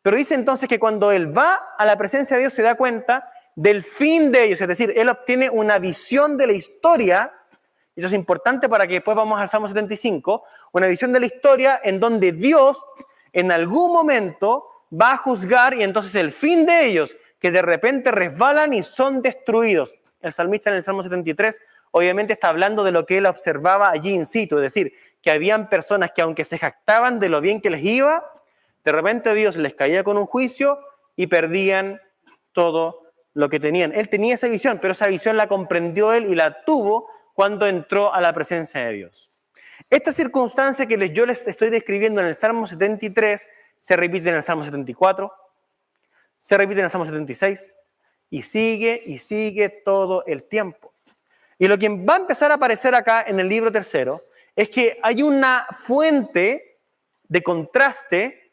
Pero dice entonces que cuando él va a la presencia de Dios se da cuenta del fin de ellos, es decir, él obtiene una visión de la historia, y eso es importante para que después vamos al Salmo 75, una visión de la historia en donde Dios en algún momento va a juzgar y entonces el fin de ellos, que de repente resbalan y son destruidos. El salmista en el Salmo 73 obviamente está hablando de lo que él observaba allí in situ, es decir, que habían personas que aunque se jactaban de lo bien que les iba, de repente Dios les caía con un juicio y perdían todo lo que tenían. Él tenía esa visión, pero esa visión la comprendió él y la tuvo cuando entró a la presencia de Dios. Esta circunstancia que yo les estoy describiendo en el Salmo 73 se repite en el Salmo 74, se repite en el Salmo 76 y sigue todo el tiempo. Y lo que va a empezar a aparecer acá en el libro tercero es que hay una fuente de contraste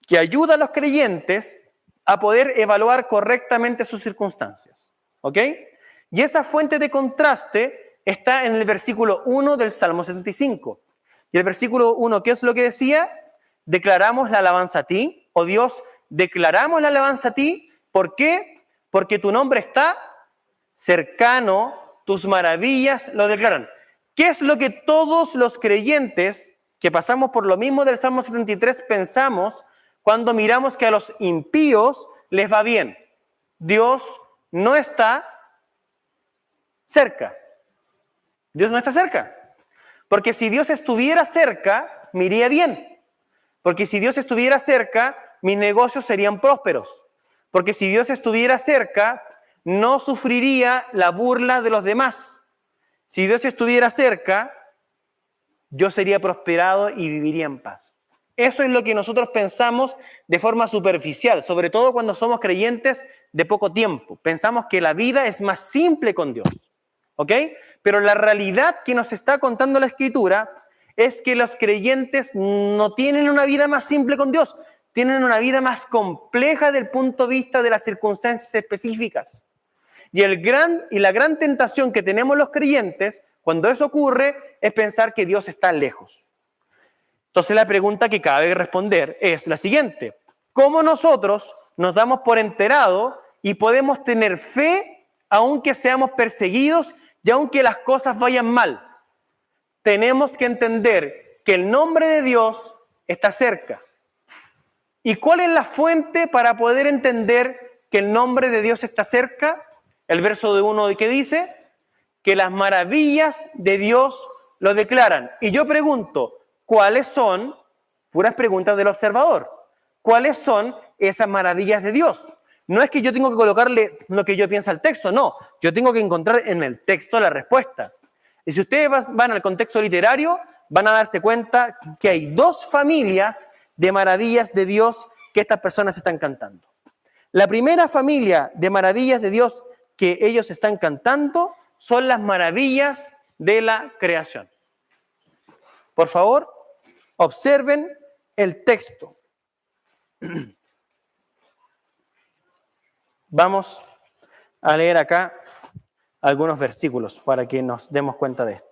que ayuda a los creyentes a poder evaluar correctamente sus circunstancias. ¿Ok? Y esa fuente de contraste está en el versículo 1 del Salmo 75. Y el versículo 1, ¿qué es lo que decía? Declaramos la alabanza a ti, oh Dios, declaramos la alabanza a ti. ¿Por qué? Porque tu nombre está cercano, tus maravillas lo declaran. ¿Qué es lo que todos los creyentes que pasamos por lo mismo del Salmo 73 pensamos cuando miramos que a los impíos les va bien? Dios no está cerca. Dios no está cerca. Porque si Dios estuviera cerca, me iría bien. Porque si Dios estuviera cerca, mis negocios serían prósperos. Porque si Dios estuviera cerca, no sufriría la burla de los demás. Si Dios estuviera cerca, yo sería prosperado y viviría en paz. Eso es lo que nosotros pensamos de forma superficial, sobre todo cuando somos creyentes de poco tiempo. Pensamos que la vida es más simple con Dios. ¿Ok? Pero la realidad que nos está contando la Escritura es que los creyentes no tienen una vida más simple con Dios, tienen una vida más compleja desde el punto de vista de las circunstancias específicas. Y la gran tentación que tenemos los creyentes cuando eso ocurre es pensar que Dios está lejos. Entonces la pregunta que cabe responder es la siguiente: ¿cómo nosotros nos damos por enterado y podemos tener fe aunque seamos perseguidos y aunque las cosas vayan mal? Tenemos que entender que el nombre de Dios está cerca. ¿Y cuál es la fuente para poder entender que el nombre de Dios está cerca? El verso de 1 que dice que las maravillas de Dios lo declaran. Y yo pregunto, ¿cuáles son? Puras preguntas del observador. ¿Cuáles son esas maravillas de Dios? No es que yo tengo que colocarle lo que yo pienso al texto, no. Yo tengo que encontrar en el texto la respuesta. Y si ustedes van al contexto literario, van a darse cuenta que hay dos familias de maravillas de Dios que estas personas están cantando. La primera familia de maravillas de Dios que ellos están cantando son las maravillas de la creación. Por favor, observen el texto. Vamos a leer acá algunos versículos para que nos demos cuenta de esto.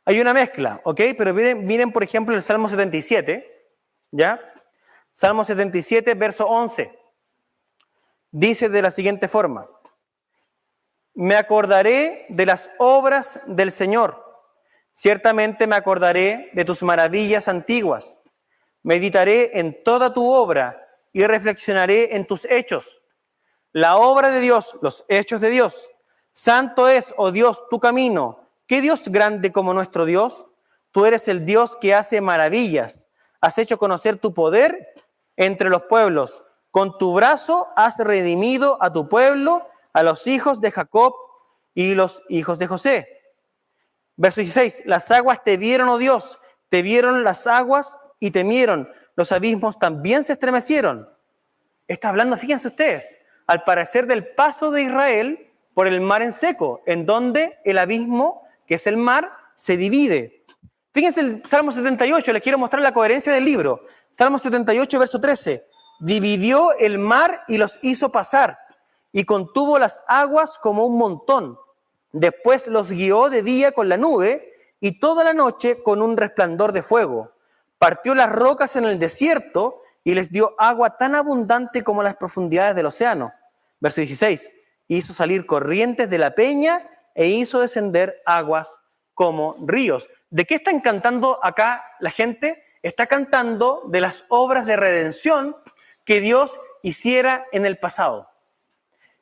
Hay una mezcla, ¿ok? Pero miren por ejemplo, el Salmo 77, ¿ya? Salmo 77, verso 11. Dice de la siguiente forma: me acordaré de las obras del Señor, ciertamente me acordaré de tus maravillas antiguas. Meditaré en toda tu obra y reflexionaré en tus hechos. La obra de Dios, los hechos de Dios. Santo es, oh Dios, tu camino. ¿Qué Dios grande como nuestro Dios? Tú eres el Dios que hace maravillas. Has hecho conocer tu poder entre los pueblos. Con tu brazo has redimido a tu pueblo, a los hijos de Jacob y los hijos de José. Verso 16, las aguas te vieron, oh Dios, te vieron las aguas y temieron, los abismos también se estremecieron. Está hablando, fíjense ustedes, al parecer del paso de Israel por el mar en seco, en donde el abismo, que es el mar, se divide. Fíjense el Salmo 78, les quiero mostrar la coherencia del libro. Salmo 78, verso 13. Dividió el mar y los hizo pasar, y contuvo las aguas como un montón. Después los guió de día con la nube, y toda la noche con un resplandor de fuego. Partió las rocas en el desierto, y les dio agua tan abundante como las profundidades del océano. Verso 16. Hizo salir corrientes de la peña, e hizo descender aguas como ríos. ¿De qué están cantando acá la gente? Está cantando de las obras de redención que Dios hiciera en el pasado.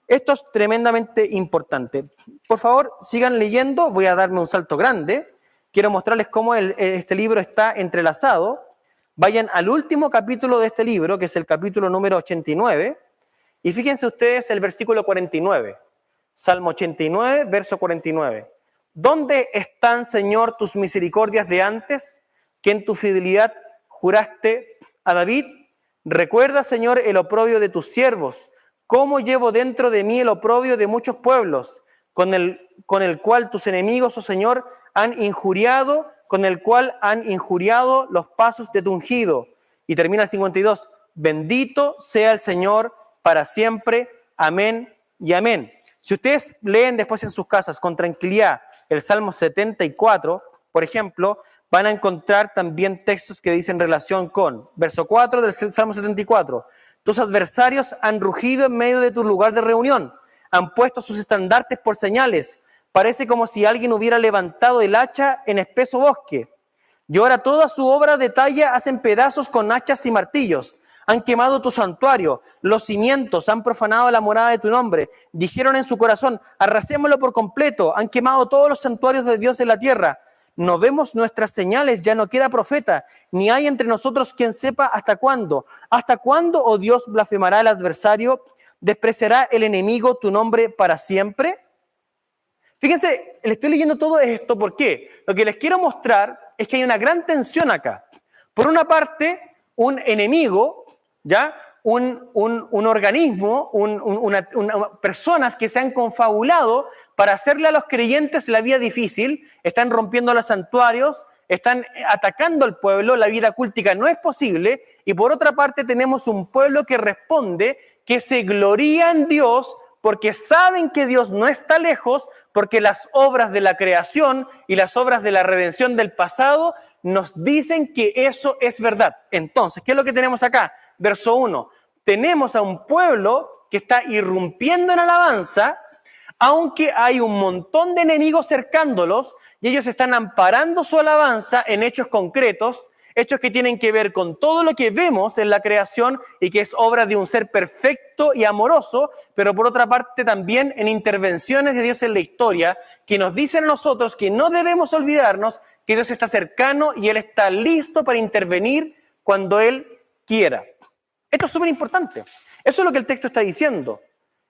Esto es tremendamente importante. Por favor, sigan leyendo. Voy a darme un salto grande. Quiero mostrarles cómo este libro está entrelazado. Vayan al último capítulo de este libro, que es el capítulo número 89. Y fíjense ustedes el versículo 49. Salmo 89, verso 49. ¿Dónde están, Señor, tus misericordias de antes, que en tu fidelidad juraste a David? Recuerda, Señor, el oprobio de tus siervos, cómo llevo dentro de mí el oprobio de muchos pueblos, con el cual tus enemigos, oh Señor, han injuriado, con el cual han injuriado los pasos de tu ungido. Y termina el 52. Bendito sea el Señor para siempre. Amén y amén. Si ustedes leen después en sus casas con tranquilidad el Salmo 74, por ejemplo, van a encontrar también textos que dicen relación con, verso 4 del Salmo 74, tus adversarios han rugido en medio de tu lugar de reunión, han puesto sus estandartes por señales, parece como si alguien hubiera levantado el hacha en espeso bosque, y ahora toda su obra de talla hacen pedazos con hachas y martillos, han quemado tu santuario, los cimientos, han profanado la morada de tu nombre, dijeron en su corazón, arrasémoslo por completo, han quemado todos los santuarios de Dios de la tierra, no vemos nuestras señales, ya no queda profeta, ni hay entre nosotros quien sepa hasta cuándo, oh Dios, blasfemará el adversario, despreciará el enemigo tu nombre para siempre. Fíjense, le estoy leyendo todo esto, ¿por qué? Lo que les quiero mostrar es que hay una gran tensión acá. Por una parte, un enemigo, ¿ya? Un organismo, personas que se han confabulado para hacerle a los creyentes la vida difícil, están rompiendo los santuarios, están atacando al pueblo, la vida cultica no es posible, y por otra parte tenemos un pueblo que responde, que se gloría en Dios, porque saben que Dios no está lejos, porque las obras de la creación y las obras de la redención del pasado nos dicen que eso es verdad. Entonces, ¿qué es lo que tenemos acá? Verso 1. Tenemos a un pueblo que está irrumpiendo en alabanza, aunque hay un montón de enemigos cercándolos y ellos están amparando su alabanza en hechos concretos, hechos que tienen que ver con todo lo que vemos en la creación y que es obra de un ser perfecto y amoroso, pero por otra parte también en intervenciones de Dios en la historia que nos dicen a nosotros que no debemos olvidarnos que Dios está cercano y Él está listo para intervenir cuando Él quiera. Esto es súper importante. Eso es lo que el texto está diciendo.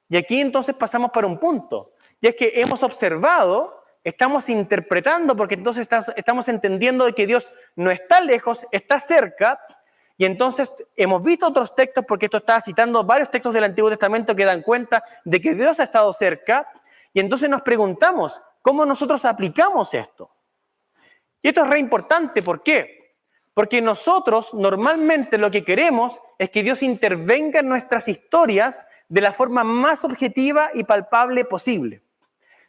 Y aquí entonces pasamos para un punto. Y es que hemos observado, estamos interpretando, porque entonces estamos entendiendo de que Dios no está lejos, está cerca. Y entonces hemos visto otros textos, porque esto está citando varios textos del Antiguo Testamento que dan cuenta de que Dios ha estado cerca. Y entonces nos preguntamos, ¿cómo nosotros aplicamos esto? Y esto es re importante. ¿Por qué? Porque nosotros normalmente lo que queremos es que Dios intervenga en nuestras historias de la forma más objetiva y palpable posible.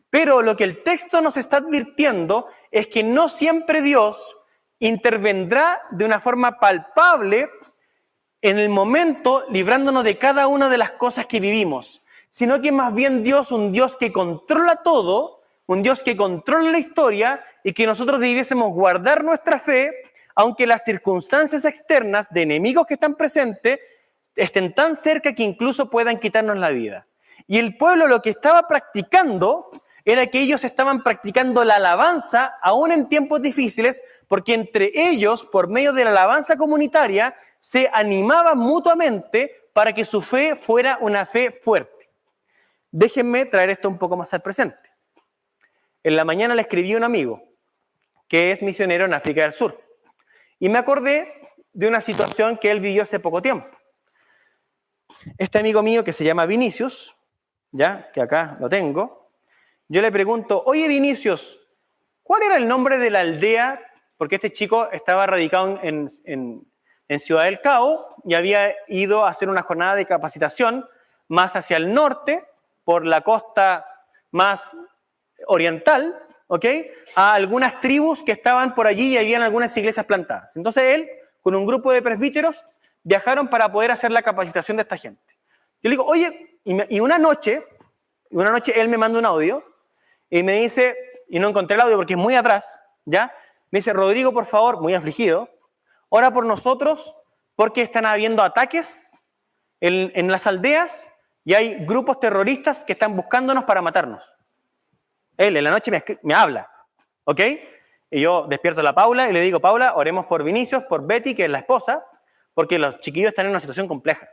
Pero lo que el texto nos está advirtiendo es que no siempre Dios intervendrá de una forma palpable en el momento librándonos de cada una de las cosas que vivimos, sino que más bien Dios, un Dios que controla todo, un Dios que controla la historia y que nosotros debiésemos guardar nuestra fe, aunque las circunstancias externas de enemigos que están presentes estén tan cerca que incluso puedan quitarnos la vida. Y el pueblo lo que estaba practicando era que ellos estaban practicando la alabanza aún en tiempos difíciles, porque entre ellos, por medio de la alabanza comunitaria, se animaban mutuamente para que su fe fuera una fe fuerte. Déjenme traer esto un poco más al presente. En la mañana le escribí a un amigo que es misionero en África del Sur y me acordé de una situación que él vivió hace poco tiempo. Este amigo mío que se llama Vinicius, ya que acá lo tengo, yo le pregunto, oye Vinicius, ¿cuál era el nombre de la aldea? Porque este chico estaba radicado en Ciudad del Cabo y había ido a hacer una jornada de capacitación más hacia el norte, por la costa más oriental, ¿ok? A algunas tribus que estaban por allí y habían algunas iglesias plantadas. Entonces él, con un grupo de presbíteros, viajaron para poder hacer la capacitación de esta gente. Yo le digo, oye, y una noche él me manda un audio y me dice, y no encontré el audio porque es muy atrás, ¿ya? Me dice, Rodrigo, por favor, muy afligido, ora por nosotros porque están habiendo ataques en las aldeas y hay grupos terroristas que están buscándonos para matarnos. Él en la noche me habla, ¿ok? Y yo despierto a la Paula y le digo, Paula, oremos por Vinicius, por Betty, que es la esposa, porque los chiquillos están en una situación compleja.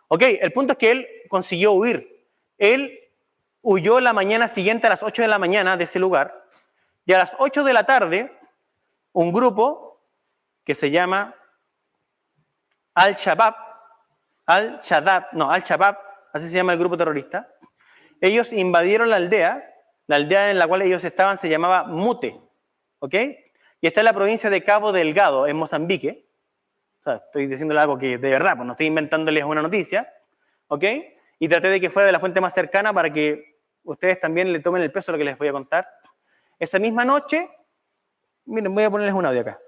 Ok, el punto es que él consiguió huir. Él huyó la mañana siguiente a las 8 de la mañana de ese lugar y a las 8 de la tarde un grupo que se llama Al-Shabaab, así se llama el grupo terrorista, ellos invadieron la aldea en la cual ellos estaban se llamaba Mute, ¿ok? Y está en la provincia de Cabo Delgado, en Mozambique. O sea, estoy diciéndole algo que de verdad, pues no estoy inventándoles una noticia, ¿ok? Y traté de que fuera de la fuente más cercana para que ustedes también le tomen el peso de lo que les voy a contar. Esa misma noche, miren, voy a ponerles un audio acá.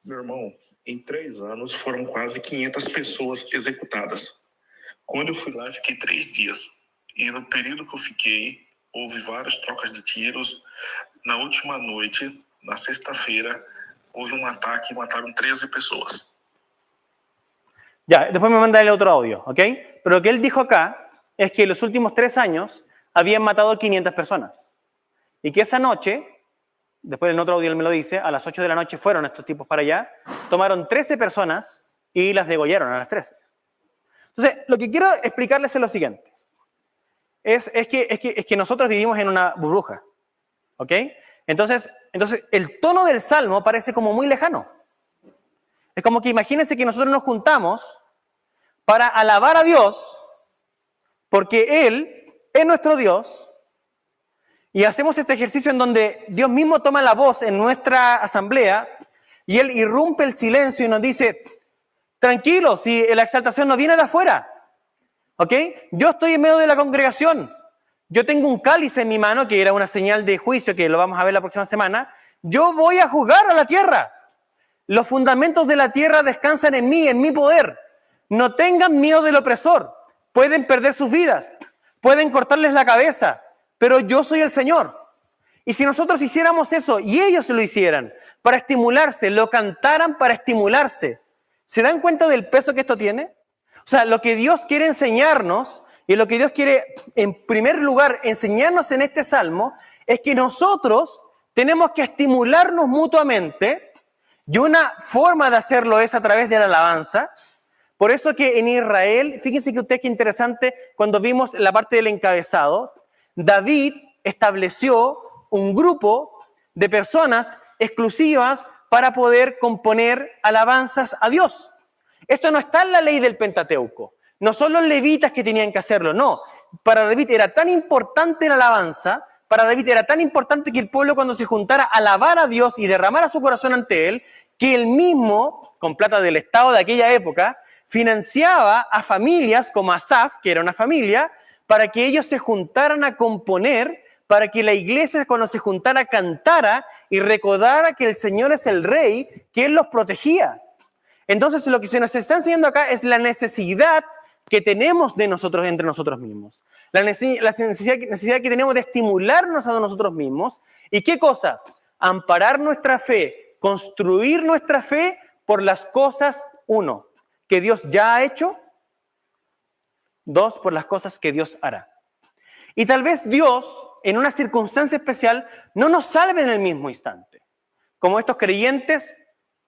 Meu irmão, em 3 anos foram quase 500 pessoas executadas. Quando eu fui lá, fiquei 3 dias. E no período que eu fiquei, houve várias trocas de tiros. Na última noite, na sexta-feira, houve um ataque e mataram 13 pessoas. Ya, después me manda el otro audio, ¿ok? Pero lo que él dijo acá es que en los últimos 3 años habían matado 500 personas. Y que esa noche, después en otro audio él me lo dice, a las 8 de la noche fueron estos tipos para allá, tomaron 13 personas y las degollaron a las 13. Entonces, lo que quiero explicarles es lo siguiente. Es que nosotros vivimos en una burbuja, ¿ok? Entonces, el tono del Salmo parece como muy lejano. Es como que imagínense que nosotros nos juntamos para alabar a Dios, porque Él es nuestro Dios, y hacemos este ejercicio en donde Dios mismo toma la voz en nuestra asamblea, y Él irrumpe el silencio y nos dice, tranquilo, si la exaltación no viene de afuera, ¿ok? Yo estoy en medio de la congregación, yo tengo un cáliz en mi mano, que era una señal de juicio, que lo vamos a ver la próxima semana, yo voy a juzgar a la tierra. Los fundamentos de la tierra descansan en mí, en mi poder. No tengan miedo del opresor. Pueden perder sus vidas, pueden cortarles la cabeza, pero yo soy el Señor. Y si nosotros hiciéramos eso y ellos lo hicieran para estimularse, lo cantaran para estimularse, ¿se dan cuenta del peso que esto tiene? O sea, lo que Dios quiere enseñarnos y lo que Dios quiere, en primer lugar, enseñarnos en este salmo es que nosotros tenemos que estimularnos mutuamente. Y una forma de hacerlo es a través de la alabanza. Por eso que en Israel, fíjense que ustedes qué interesante, cuando vimos la parte del encabezado, David estableció un grupo de personas exclusivas para poder componer alabanzas a Dios. Esto no está en la ley del Pentateuco. No son los levitas que tenían que hacerlo, no. Para David era tan importante la alabanza, para David era tan importante que el pueblo cuando se juntara a alabar a Dios y derramara su corazón ante Él, que él mismo, con plata del Estado de aquella época, financiaba a familias como Asaf, que era una familia, para que ellos se juntaran a componer, para que la iglesia cuando se juntara cantara y recordara que el Señor es el Rey, que Él los protegía. Entonces lo que se nos está enseñando acá es la necesidad que tenemos de nosotros entre nosotros mismos. La necesidad que tenemos de estimularnos a nosotros mismos. ¿Y qué cosa? Amparar nuestra fe, construir nuestra fe por las cosas, 1, que Dios ya ha hecho, 2, por las cosas que Dios hará. Y tal vez Dios, en una circunstancia especial, no nos salve en el mismo instante. Como estos creyentes,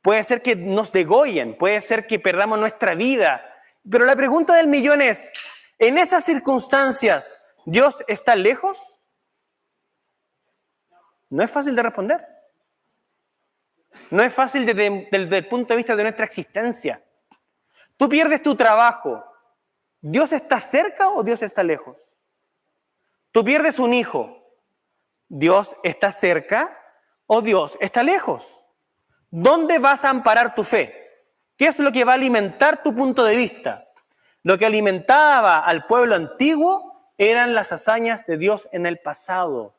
puede ser que nos degollen, puede ser que perdamos nuestra vida Pero la pregunta del millón es, ¿en esas circunstancias Dios está lejos? No es fácil de responder. No es fácil desde el punto de vista de nuestra existencia. Tú pierdes tu trabajo. ¿Dios está cerca o Dios está lejos? Tú pierdes un hijo. ¿Dios está cerca o Dios está lejos? ¿Dónde vas a amparar tu fe? ¿Qué es lo que va a alimentar tu punto de vista? Lo que alimentaba al pueblo antiguo eran las hazañas de Dios en el pasado.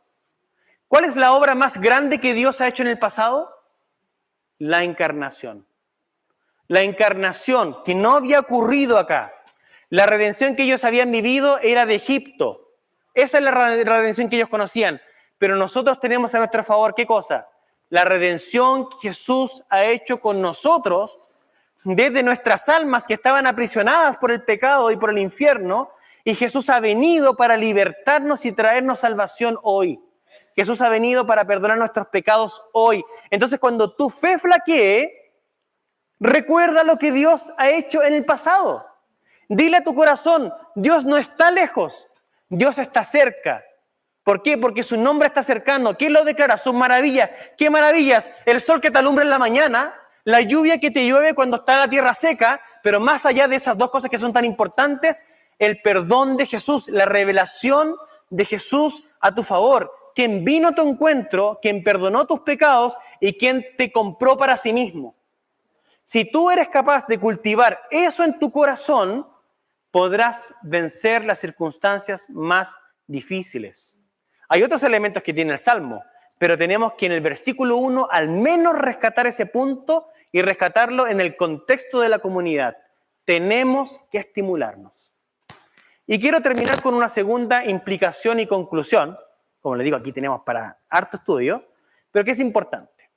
¿Cuál es la obra más grande que Dios ha hecho en el pasado? La encarnación. La encarnación que no había ocurrido acá. La redención que ellos habían vivido era de Egipto. Esa es la redención que ellos conocían. Pero nosotros tenemos a nuestro favor, ¿qué cosa? La redención que Jesús ha hecho con nosotros desde nuestras almas que estaban aprisionadas por el pecado y por el infierno, y Jesús ha venido para libertarnos y traernos salvación hoy. Jesús ha venido para perdonar nuestros pecados hoy. Entonces, cuando tu fe flaquee, recuerda lo que Dios ha hecho en el pasado. Dile a tu corazón, Dios no está lejos, Dios está cerca. ¿Por qué? Porque su nombre está cercano. ¿Quién lo declara? Sus maravillas. ¿Qué maravillas? El sol que te alumbra en la mañana, la lluvia que te llueve cuando está la tierra seca, pero más allá de esas dos cosas que son tan importantes, el perdón de Jesús, la revelación de Jesús a tu favor. Quien vino a tu encuentro, quien perdonó tus pecados y quien te compró para sí mismo. Si tú eres capaz de cultivar eso en tu corazón, podrás vencer las circunstancias más difíciles. Hay otros elementos que tiene el Salmo, pero tenemos que en el versículo 1 al menos rescatar ese punto y rescatarlo en el contexto de la comunidad. Tenemos que estimularnos. Y quiero terminar con una segunda implicación y conclusión. Como les digo, aquí tenemos para harto estudio, pero que es importante.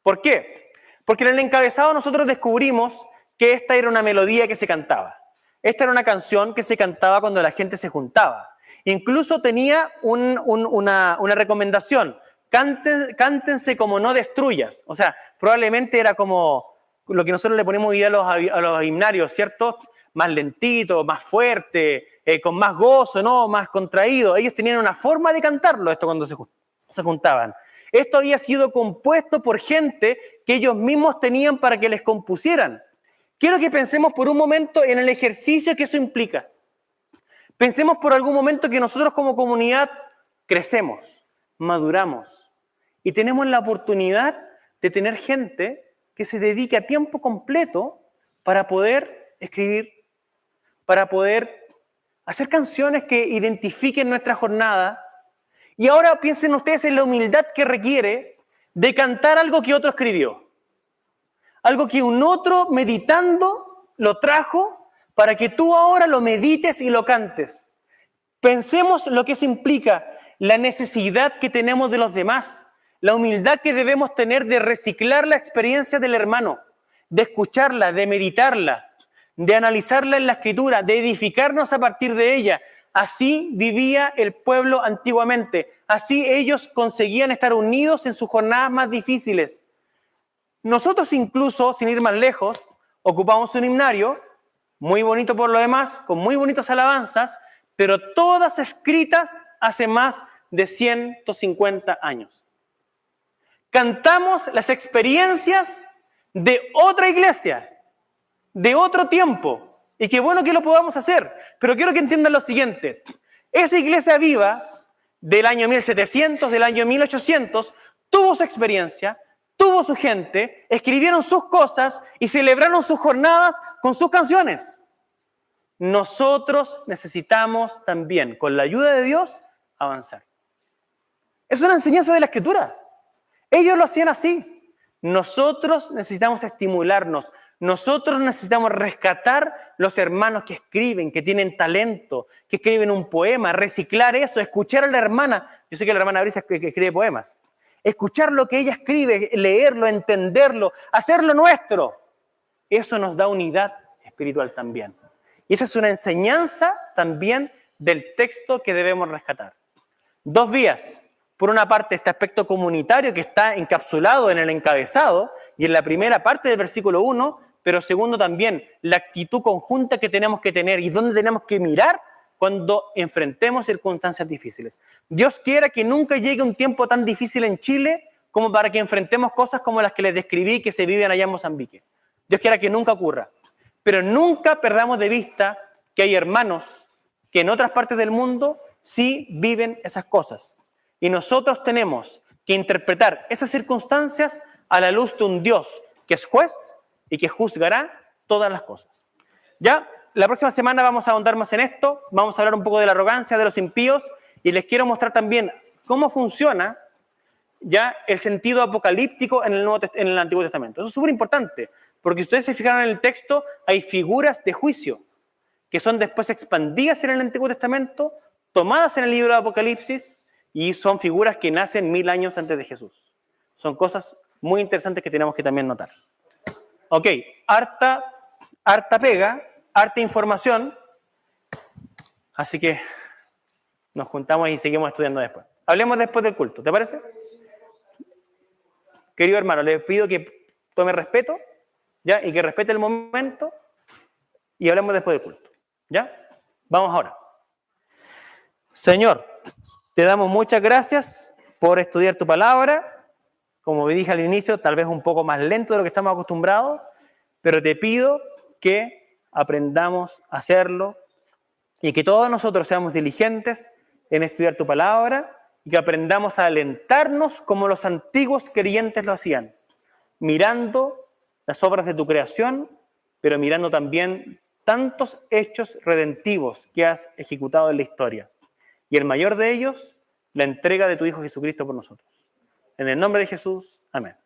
¿Por qué? Porque en el encabezado nosotros descubrimos que esta era una melodía que se cantaba. Esta era una canción que se cantaba cuando la gente se juntaba. Incluso tenía una recomendación. Cántense como no destruyas. O sea, probablemente era como lo que nosotros le ponemos hoy día a los himnarios, ¿cierto? Más lentito, más fuerte, con más gozo, ¿no? Más contraído. Ellos tenían una forma de cantarlo, esto cuando se juntaban. Esto había sido compuesto por gente que ellos mismos tenían para que les compusieran. Quiero que pensemos por un momento en el ejercicio que eso implica. Pensemos por algún momento que nosotros como comunidad crecemos, maduramos y tenemos la oportunidad de tener gente que se dedique a tiempo completo para poder escribir, para poder hacer canciones que identifiquen nuestra jornada. Y ahora piensen ustedes en la humildad que requiere de cantar algo que otro escribió. Algo que un otro meditando lo trajo para que tú ahora lo medites y lo cantes. Pensemos lo que eso implica, la necesidad que tenemos de los demás, la humildad que debemos tener de reciclar la experiencia del hermano, de escucharla, de meditarla, de analizarla en la Escritura, de edificarnos a partir de ella. Así vivía el pueblo antiguamente. Así ellos conseguían estar unidos en sus jornadas más difíciles. Nosotros incluso, sin ir más lejos, ocupamos un himnario, muy bonito por lo demás, con muy bonitas alabanzas, pero todas escritas hace más de 150 años. Cantamos las experiencias de otra iglesia, de otro tiempo, y qué bueno que lo podamos hacer, pero quiero que entiendan lo siguiente. Esa iglesia viva del año 1700, del año 1800, tuvo su experiencia, tuvo su gente, escribieron sus cosas y celebraron sus jornadas con sus canciones. Nosotros necesitamos también, con la ayuda de Dios, avanzar. Es una enseñanza de la Escritura. Ellos lo hacían así. Nosotros necesitamos estimularnos. Nosotros necesitamos rescatar los hermanos que escriben, que tienen talento, que escriben un poema, reciclar eso, escuchar a la hermana. Yo sé que la hermana Brisa escribe poemas. Escuchar lo que ella escribe, leerlo, entenderlo, hacerlo nuestro. Eso nos da unidad espiritual también. Y esa es una enseñanza también del texto que debemos rescatar. Dos vías. Por una parte, este aspecto comunitario que está encapsulado en el encabezado y en la primera parte del versículo 1, pero segundo también la actitud conjunta que tenemos que tener y dónde tenemos que mirar cuando enfrentemos circunstancias difíciles. Dios quiera que nunca llegue un tiempo tan difícil en Chile como para que enfrentemos cosas como las que les describí que se viven allá en Mozambique. Dios quiera que nunca ocurra. Pero nunca perdamos de vista que hay hermanos que en otras partes del mundo sí viven esas cosas. Y nosotros tenemos que interpretar esas circunstancias a la luz de un Dios que es juez y que juzgará todas las cosas. Ya, la próxima semana vamos a ahondar más en esto, vamos a hablar un poco de la arrogancia de los impíos y les quiero mostrar también cómo funciona ya el sentido apocalíptico en el Antiguo Testamento. Eso es súper importante, porque si ustedes se fijaron en el texto, hay figuras de juicio que son después expandidas en el Antiguo Testamento, tomadas en el libro de Apocalipsis, y son figuras que nacen 1000 años antes de Jesús. Son cosas muy interesantes que tenemos que también notar. Ok, harta pega, harta información, así que nos juntamos y seguimos estudiando después. Hablemos después del culto, ¿te parece? Querido hermano, les pido que tome respeto, ¿ya? Y que respete el momento y hablemos después del culto, ¿ya? Vamos ahora. Señor, te damos muchas gracias por estudiar tu palabra. Como dije al inicio, tal vez un poco más lento de lo que estamos acostumbrados, pero te pido que aprendamos a hacerlo y que todos nosotros seamos diligentes en estudiar tu palabra y que aprendamos a alentarnos como los antiguos creyentes lo hacían, mirando las obras de tu creación, pero mirando también tantos hechos redentivos que has ejecutado en la historia. Y el mayor de ellos, la entrega de tu Hijo Jesucristo por nosotros. En el nombre de Jesús, amén.